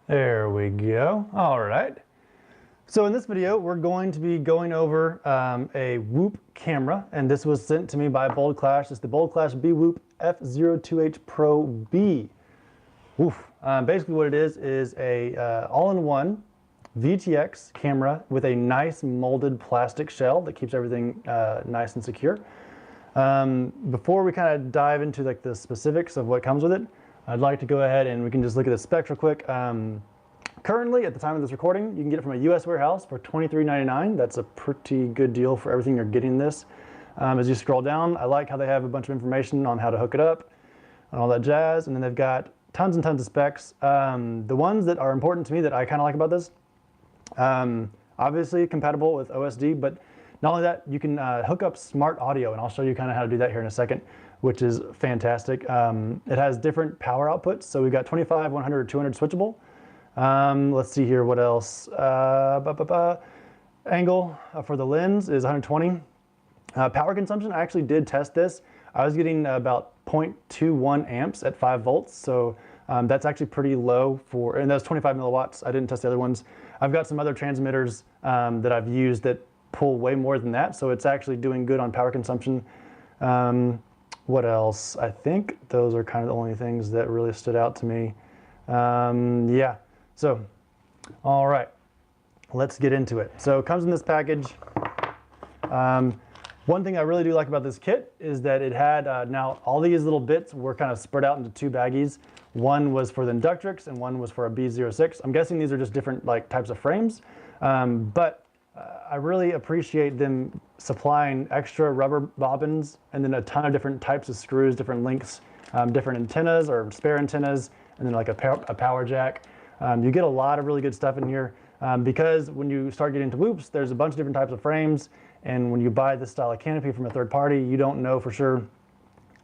There we go. All right. So in this video, we're going to be going over a Whoop camera, and this was sent to me by BoldClash. It's the BoldClash BWhoop F02H Pro B. Oof. Basically what it is a all-in-one VTX camera with a nice molded plastic shell that keeps everything nice and secure. Before we kind of dive into like the specifics of what comes with it, I'd like to go ahead and we can just look at the specs real quick. Currently, at the time of this recording, you can get it from a US warehouse for $23.99. That's a pretty good deal for everything you're getting this. As you scroll down, I like how they have a bunch of information on how to hook it up and all that jazz. And then they've got tons and tons of specs. The ones that are important to me that I kind of like about this, obviously compatible with OSD, but not only that, you can hook up smart audio, and I'll show you kind of how to do that here in a second, which is fantastic. It has different power outputs. So we've got 25, 100, 200 switchable. Let's see here, what else? Angle for the lens is 120. Power consumption, I actually did test this. I was getting about 0.21 amps at 5 volts. So that's actually pretty low for, and that's 25 milliwatts. I didn't test the other ones. I've got some other transmitters that I've used that pull way more than that. So it's actually doing good on power consumption. What else? I think those are kind of the only things that really stood out to me. Yeah. So, all right, let's get into it. So it comes in this package. One thing I really do like about this kit is that it had, now all these little bits were kind of spread out into 2 baggies. One was for the Inductrix and one was for a B06. I'm guessing these are just different like types of frames, but I really appreciate them supplying extra rubber bobbins and then a ton of different types of screws, different lengths, different antennas or spare antennas, and then like a power jack. You get a lot of really good stuff in here because when you start getting into whoops, there's a bunch of different types of frames. And when you buy this style of canopy from a third party, you don't know for sure,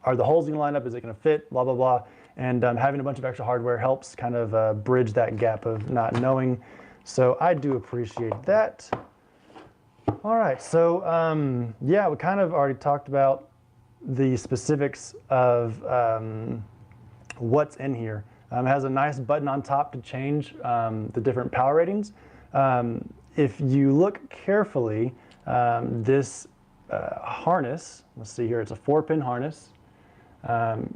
are the holes going to line up? Is it going to fit? Blah, blah, blah. And having a bunch of extra hardware helps kind of bridge that gap of not knowing. So I do appreciate that. All right, so yeah, we kind of already talked about the specifics of what's in here. It has a nice button on top to change the different power ratings. If you look carefully, this harness, let's see here, it's a 4-pin harness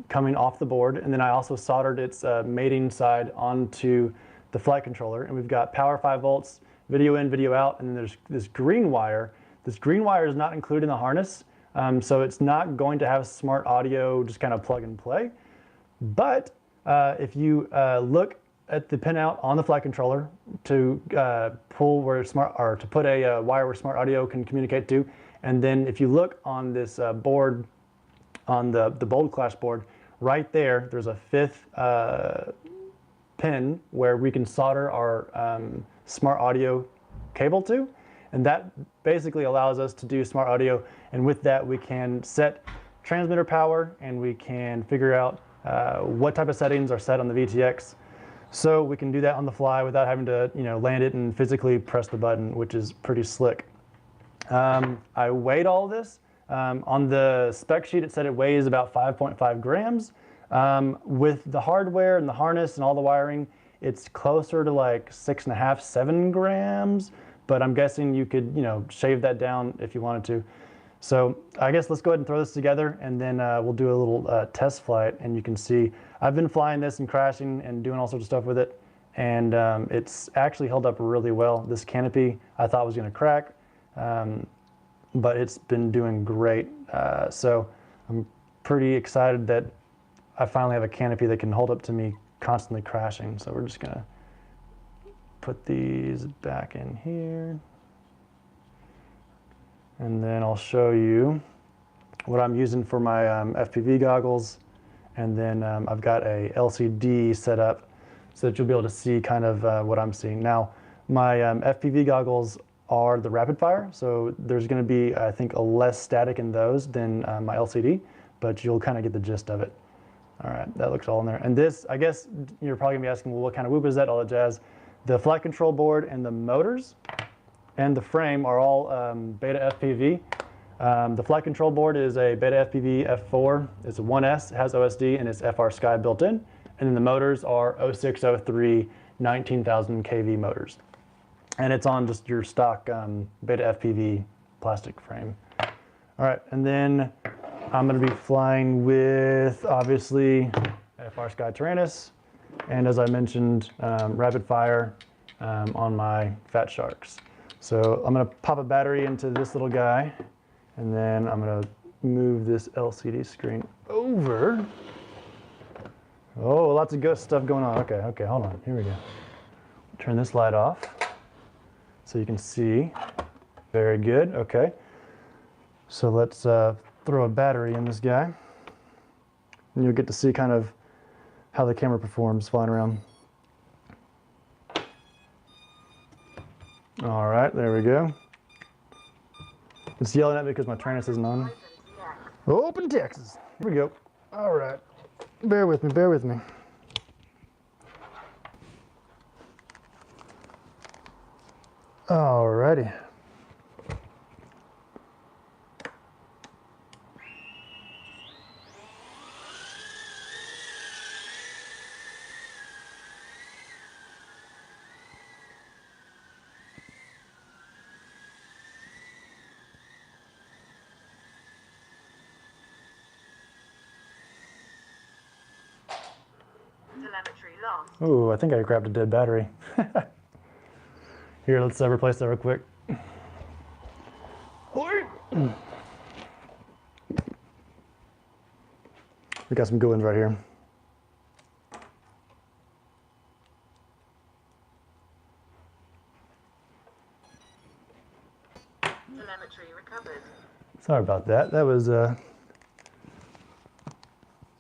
coming off the board. And then I also soldered its mating side onto the flight controller. And we've got power 5 volts, video in, video out, and then there's this green wire. This green wire is not included in the harness, so it's not going to have smart audio, just kind of plug and play. But if you look at the pinout on the flight controller to pull where smart, or to put a wire where smart audio can communicate to, and then if you look on this board, on the BoldClash board, right there, there's a 5th pin where we can solder our smart audio cable to, and that basically allows us to do smart audio. And with that, we can set transmitter power, and we can figure out what type of settings are set on the VTX. So we can do that on the fly without having to, land it and physically press the button, which is pretty slick. I weighed all of this. On the spec sheet, it said it weighs about 5.5 grams. With the hardware and the harness and all the wiring, it's closer to like 6.5, 7 grams, but I'm guessing you could, shave that down if you wanted to. So I guess let's go ahead and throw this together, and then we'll do a little test flight, and you can see I've been flying this and crashing and doing all sorts of stuff with it, and it's actually held up really well. This canopy I thought was going to crack, but it's been doing great. So I'm pretty excited that I finally have a canopy that can hold up to me constantly crashing. So we're just going to put these back in here. And then I'll show you what I'm using for my FPV goggles. And then I've got a LCD set up so that you'll be able to see kind of what I'm seeing. Now, my FPV goggles are the rapid fire, so there's going to be, I think, a less static in those than my LCD, but you'll kind of get the gist of it. All right, that looks all in there. And this, I guess you're probably going to be asking, well, what kind of whoop is that, all that jazz? The flight control board and the motors and the frame are all Beta FPV. The flight control board is a Beta FPV F4. It's a 1S, it has OSD, and it's FR Sky built in. And then the motors are 06, 03 19,000 kV motors. And it's on just your stock Beta FPV plastic frame. All right, and then I'm gonna be flying with, obviously, FR Sky Tyrannus, and as I mentioned, rapid fire on my Fat Sharks. So I'm gonna pop a battery into this little guy, and then I'm gonna move this LCD screen over. Oh, lots of good stuff going on. Okay, hold on, here we go. Turn this light off so you can see. Very good, okay. So let's throw a battery in this guy, and you'll get to see kind of how the camera performs flying around. All right, there we go. It's yelling at me because my Tyrannus isn't on. Open Texas. Here we go. All right, bear with me, bear with me. All righty. Telemetry lost. Oh, I think I grabbed a dead battery. Here, let's replace that real quick. We got some good ones right here. Telemetry recovered. Sorry about that. That was a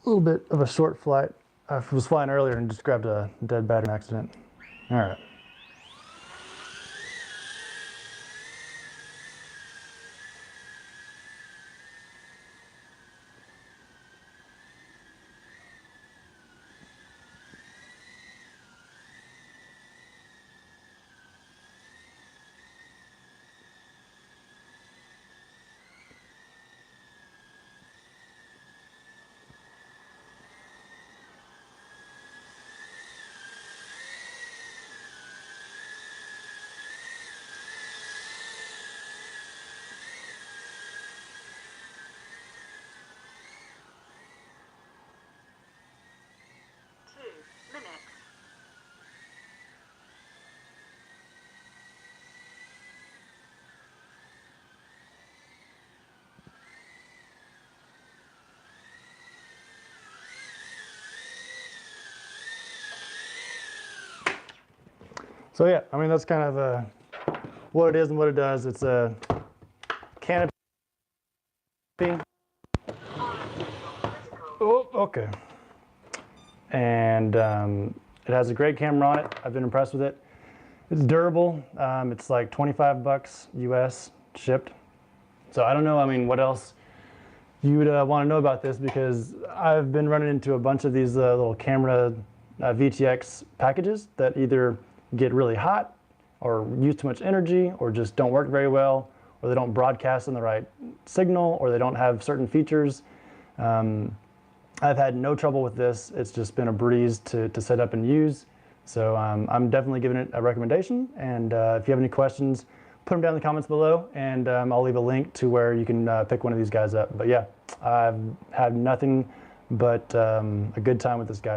little bit of a short flight. I was flying earlier and just grabbed a dead battery in accident. All right. So yeah, I mean, that's kind of what it is and what it does. It's a canopy. Oh, okay. And it has a great camera on it. I've been impressed with it. It's durable. It's like 25 bucks US shipped. So I don't know, I mean, what else you would want to know about this, because I've been running into a bunch of these little camera VTX packages that either get really hot or use too much energy or just don't work very well, or they don't broadcast in the right signal, or they don't have certain features. I've had no trouble with this. It's just been a breeze to set up and use. So I'm definitely giving it a recommendation. And if you have any questions, put them down in the comments below, and I'll leave a link to where you can pick one of these guys up. But yeah, I've had nothing but a good time with this guy.